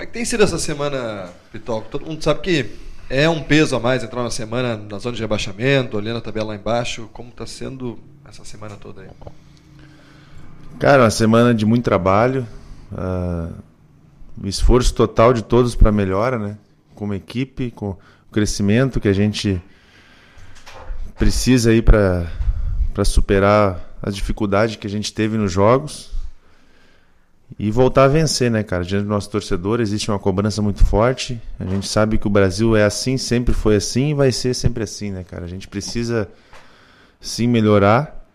Como é que tem sido essa semana, Pitol? Todo mundo sabe que é um peso a mais entrar na semana na zona de rebaixamento, olhando a tabela lá embaixo. Como está sendo essa semana toda aí? Cara, uma semana de muito trabalho, o esforço total de todos para melhora, né? Como equipe, com o crescimento que a gente precisa aí para superar as dificuldades que a gente teve nos jogos e voltar a vencer, né, cara? Diante do nosso torcedor existe uma cobrança muito forte. A gente sabe que o Brasil é assim, sempre foi assim e vai ser sempre assim, né, cara? A gente precisa sim melhorar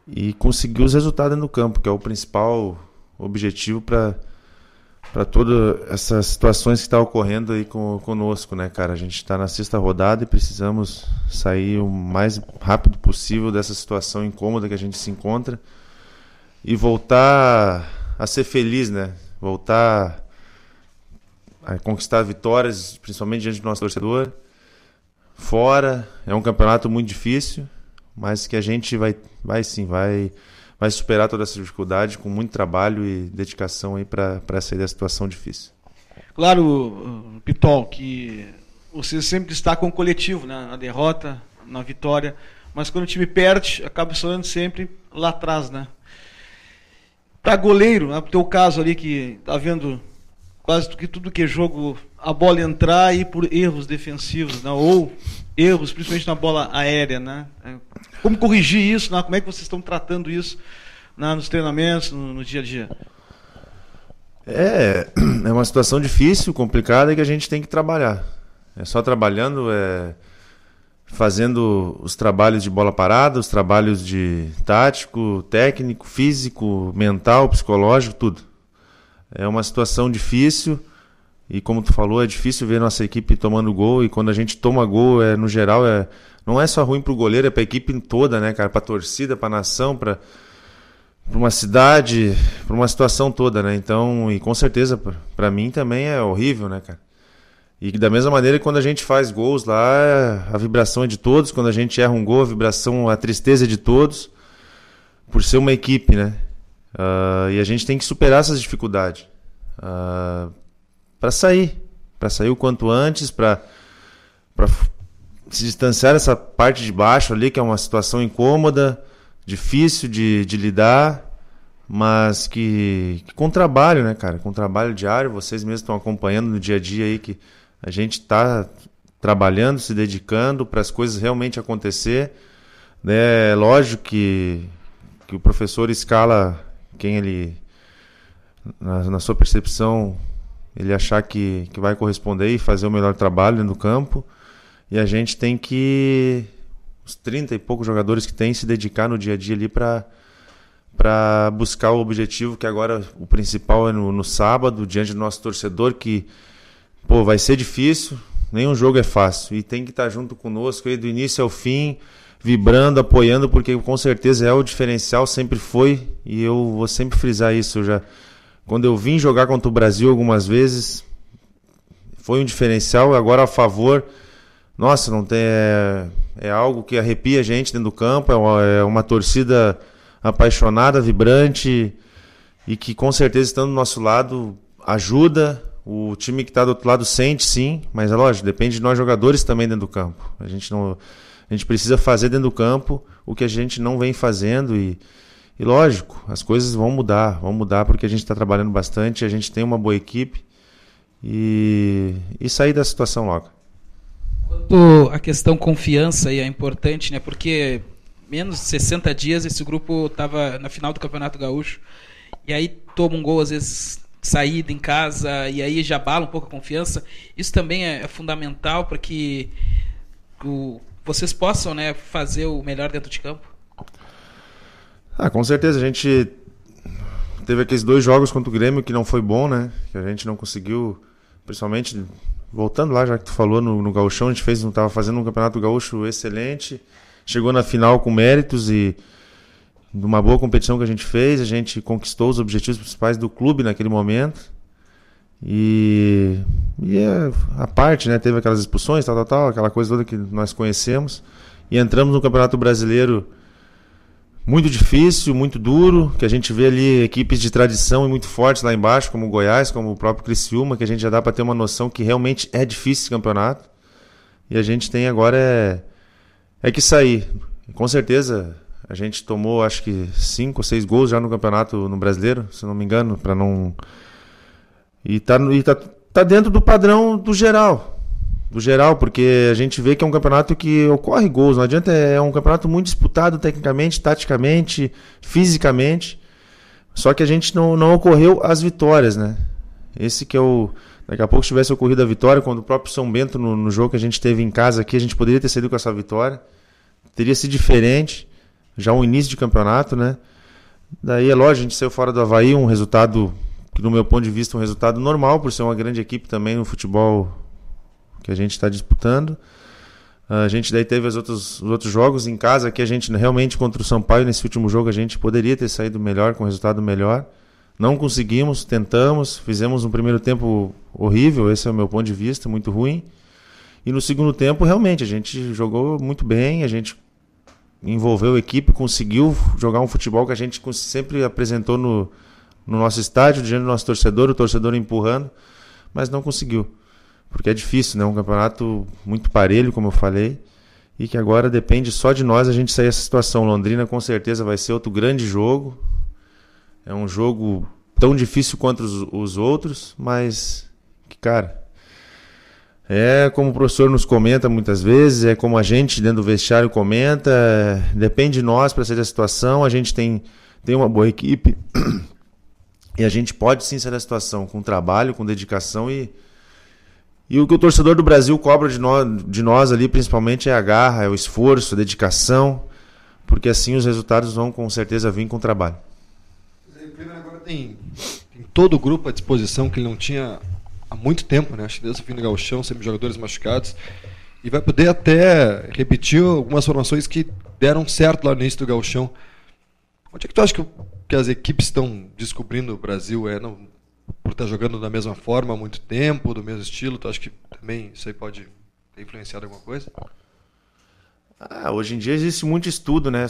e conseguir os resultados no campo, que é o principal objetivo para todas essas situações que estão ocorrendo aí conosco, né, cara? A gente está na 6ª rodada e precisamos sair o mais rápido possível dessa situação incômoda que a gente se encontra e voltar a ser feliz, né? Voltar a conquistar vitórias, principalmente diante do nosso torcedor. Fora, é um campeonato muito difícil, mas que a gente vai superar toda essa dificuldade com muito trabalho e dedicação aí para sair da situação difícil. Claro, Pitol, que você sempre destaca o coletivo, né? Na derrota, na vitória, mas quando o time perde, acaba sonhando sempre lá atrás, né? Para goleiro, né? Pro teu caso ali que tá vendo quase tudo que é jogo, a bola entrar e por erros defensivos, né? Ou erros, principalmente na bola aérea, né? Como corrigir isso, né? Como é que vocês estão tratando isso, né? Nos treinamentos, no dia a dia? É uma situação difícil, complicada, que a gente tem que trabalhar. É só trabalhando, fazendo os trabalhos de bola parada, os trabalhos de tático, técnico, físico, mental, psicológico, tudo. É uma situação difícil e, como tu falou, é difícil ver nossa equipe tomando gol, e quando a gente toma gol, no geral, não é só ruim pro goleiro, é pra equipe toda, né, cara? Pra torcida, pra nação, pra uma cidade, pra uma situação toda, né? Então, e com certeza, pra mim também é horrível, né, cara? E da mesma maneira que quando a gente faz gols lá, a vibração é de todos. Quando a gente erra um gol, a tristeza é de todos, por ser uma equipe, né? E a gente tem que superar essas dificuldades para sair o quanto antes, para se distanciar dessa parte de baixo ali, que é uma situação incômoda, difícil de lidar, mas que com trabalho, né, cara? Com trabalho diário, vocês mesmos estão acompanhando no dia a dia aí que a gente está trabalhando, se dedicando para as coisas realmente acontecer, né? Lógico que o professor escala quem ele, na sua percepção, ele achar que vai corresponder e fazer o melhor trabalho no campo, e a gente tem que, os 30 e poucos jogadores que tem, se dedicar no dia a dia ali para buscar o objetivo, que agora o principal é no sábado, diante do nosso torcedor, que vai ser difícil, nenhum jogo é fácil, e tem que estar junto conosco aí do início ao fim, vibrando, apoiando, porque com certeza é o diferencial, sempre foi, e eu vou sempre frisar isso. Quando eu vim jogar contra o Brasil algumas vezes, foi um diferencial, agora a favor, nossa, não tem, é algo que arrepia a gente dentro do campo, é uma torcida apaixonada, vibrante, e que com certeza estando do nosso lado ajuda. O time que está do outro lado sente, sim, mas é lógico, depende de nós jogadores também dentro do campo. A gente precisa fazer dentro do campo o que a gente não vem fazendo e lógico, as coisas vão mudar porque a gente está trabalhando bastante, a gente tem uma boa equipe e sair da situação logo. Quanto a questão confiança aí é importante, né? Porque menos de 60 dias esse grupo estava na final do Campeonato Gaúcho e aí toma um gol às vezes saída em casa, e aí já abala um pouco a confiança. Isso também é fundamental para que vocês possam, né, fazer o melhor dentro de campo? Com certeza. A gente teve aqueles 2 jogos contra o Grêmio que não foi bom, né? Que a gente não conseguiu, principalmente, voltando lá, já que tu falou no Gauchão, a gente estava fazendo um Campeonato Gaúcho excelente, chegou na final com méritos e numa boa competição que a gente fez, a gente conquistou os objetivos principais do clube naquele momento. E a parte, né, teve aquelas expulsões, aquela coisa toda que nós conhecemos. E entramos no Campeonato Brasileiro muito difícil, muito duro, que a gente vê ali equipes de tradição e muito fortes lá embaixo, como o Goiás, como o próprio Criciúma, que a gente já dá para ter uma noção que realmente é difícil esse campeonato. E a gente tem agora que sair. Com certeza, a gente tomou acho que 5 ou 6 gols já no campeonato no Brasileiro, se não me engano, para não... E tá dentro do padrão do geral, porque a gente vê que é um campeonato que ocorre gols, não adianta, é um campeonato muito disputado tecnicamente, taticamente, fisicamente, só que a gente não ocorreu as vitórias, né? Esse que é o... Daqui a pouco, se tivesse ocorrido a vitória, quando o próprio São Bento, no jogo que a gente teve em casa aqui, a gente poderia ter saído com essa vitória, teria sido diferente, já um início de campeonato, né? Daí é lógico, a gente saiu fora do Avaí, um resultado que, no meu ponto de vista, é um resultado normal, por ser uma grande equipe também no futebol que a gente está disputando. A gente daí teve os outros jogos em casa, que a gente realmente contra o Sampaio, nesse último jogo, a gente poderia ter saído melhor, com um resultado melhor. Não conseguimos, tentamos, fizemos um primeiro tempo horrível, esse é o meu ponto de vista, muito ruim. E no segundo tempo, realmente, a gente jogou muito bem, a gente envolveu a equipe, conseguiu jogar um futebol que a gente sempre apresentou no nosso estádio, diante do nosso torcedor, o torcedor empurrando, mas não conseguiu. Porque é difícil, né? Um campeonato muito parelho, como eu falei, e que agora depende só de nós a gente sair dessa situação. Londrina com certeza vai ser outro grande jogo. É um jogo tão difícil quanto os outros, mas que, cara, é como o professor nos comenta muitas vezes, é como a gente dentro do vestiário comenta, depende de nós para sair da situação. A gente tem uma boa equipe e a gente pode sim sair da situação com trabalho, com dedicação e o que o torcedor do Brasil cobra de nós ali, principalmente, é a garra, é o esforço, a dedicação, porque assim os resultados vão com certeza vir com o trabalho. O Kleber agora tem todo o grupo à disposição que ele não tinha há muito tempo, né? Acho que desde o fim do Gauchão, sempre jogadores machucados, e vai poder até repetir algumas formações que deram certo lá no início do Gauchão. Onde é que tu acha que as equipes estão descobrindo o Brasil? Por estar jogando da mesma forma há muito tempo, do mesmo estilo, tu acha que também isso aí pode ter influenciado alguma coisa? Hoje em dia existe muito estudo, né?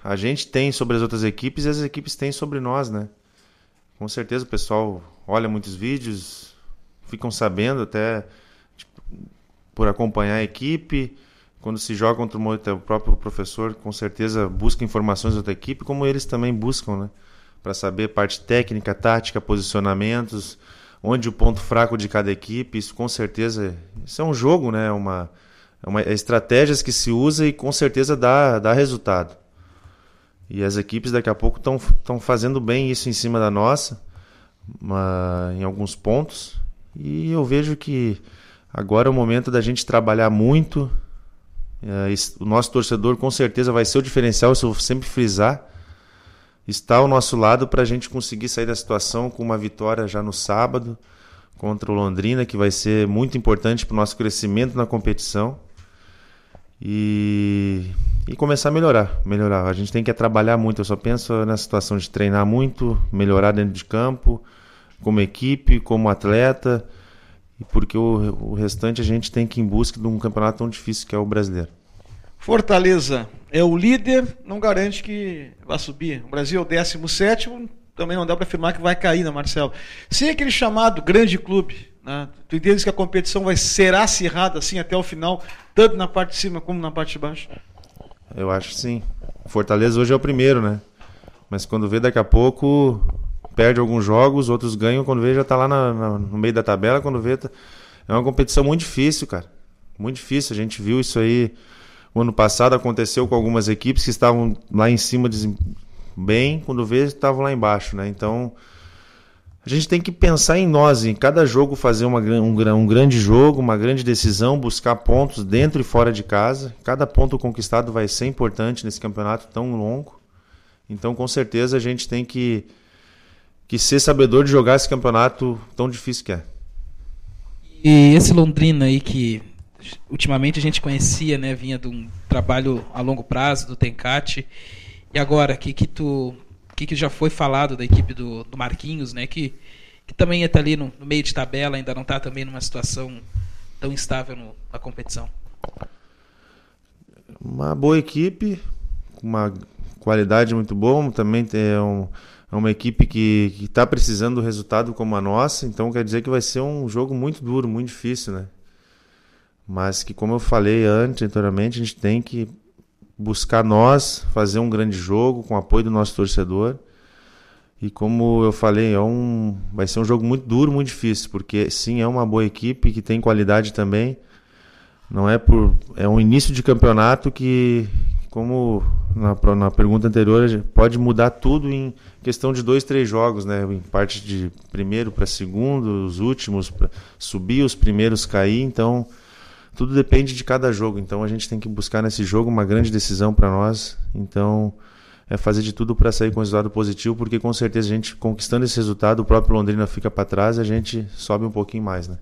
A gente tem sobre as outras equipes e as equipes têm sobre nós, né? Com certeza o pessoal olha muitos vídeos, ficam sabendo até por acompanhar a equipe. Quando se joga contra o próprio professor, com certeza busca informações da outra equipe, como eles também buscam, né? Para saber parte técnica, tática, posicionamentos, onde o ponto fraco de cada equipe. Isso com certeza, isso é um jogo, né? Estratégias que se usa e com certeza dá resultado. E as equipes daqui a pouco estão fazendo bem isso em cima da nossa, em alguns pontos. E eu vejo que agora é o momento da gente trabalhar muito. O nosso torcedor com certeza vai ser o diferencial, isso eu vou sempre frisar. Está ao nosso lado para a gente conseguir sair da situação com uma vitória já no sábado contra o Londrina, que vai ser muito importante para o nosso crescimento na competição e começar a melhorar. A gente tem que trabalhar muito, eu só penso na situação de treinar muito, melhorar dentro de campo, como equipe, como atleta, porque o restante a gente tem que ir em busca de um campeonato tão difícil que é o brasileiro. Fortaleza é o líder, não garante que vai subir. O Brasil é o 17º, também não dá para afirmar que vai cair, né, Marcelo? Sem aquele chamado grande clube, né? Tu entendes que a competição será acirrada assim até o final, tanto na parte de cima como na parte de baixo? Eu acho que sim. O Fortaleza hoje é o primeiro, né? Mas quando vê daqui a pouco, perde alguns jogos, outros ganham, quando vê já está lá no meio da tabela, quando vê... É uma competição muito difícil, cara. Muito difícil, a gente viu isso aí... O ano passado aconteceu com algumas equipes que estavam lá em cima bem, quando vê, estavam lá embaixo, né? Então, a gente tem que pensar em nós, em cada jogo fazer um grande jogo, uma grande decisão, buscar pontos dentro e fora de casa. Cada ponto conquistado vai ser importante nesse campeonato tão longo. Então, com certeza, a gente tem que ser sabedor de jogar esse campeonato tão difícil que é. E esse Londrina aí que... ultimamente a gente conhecia, né, vinha de um trabalho a longo prazo do Tencate, e agora que já foi falado da equipe do Marquinhos, né, que também está ali no meio de tabela, ainda não está também numa situação tão instável na competição? Uma boa equipe, qualidade muito bom, também é uma equipe que está precisando do resultado como a nossa, então quer dizer que vai ser um jogo muito duro, muito difícil, né? Mas que, como eu falei anteriormente, a gente tem que buscar nós, fazer um grande jogo com o apoio do nosso torcedor. E como eu falei, vai ser um jogo muito duro, muito difícil, porque sim, é uma boa equipe que tem qualidade também. Não é um início de campeonato que, como na pergunta anterior, pode mudar tudo em questão de 2, 3 jogos, né? Em parte de primeiro para segundo, os últimos para subir, os primeiros cair, então tudo depende de cada jogo. Então a gente tem que buscar nesse jogo uma grande decisão para nós. Então é fazer de tudo para sair com resultado positivo, porque com certeza a gente conquistando esse resultado, o próprio Londrina fica para trás e a gente sobe um pouquinho mais, né?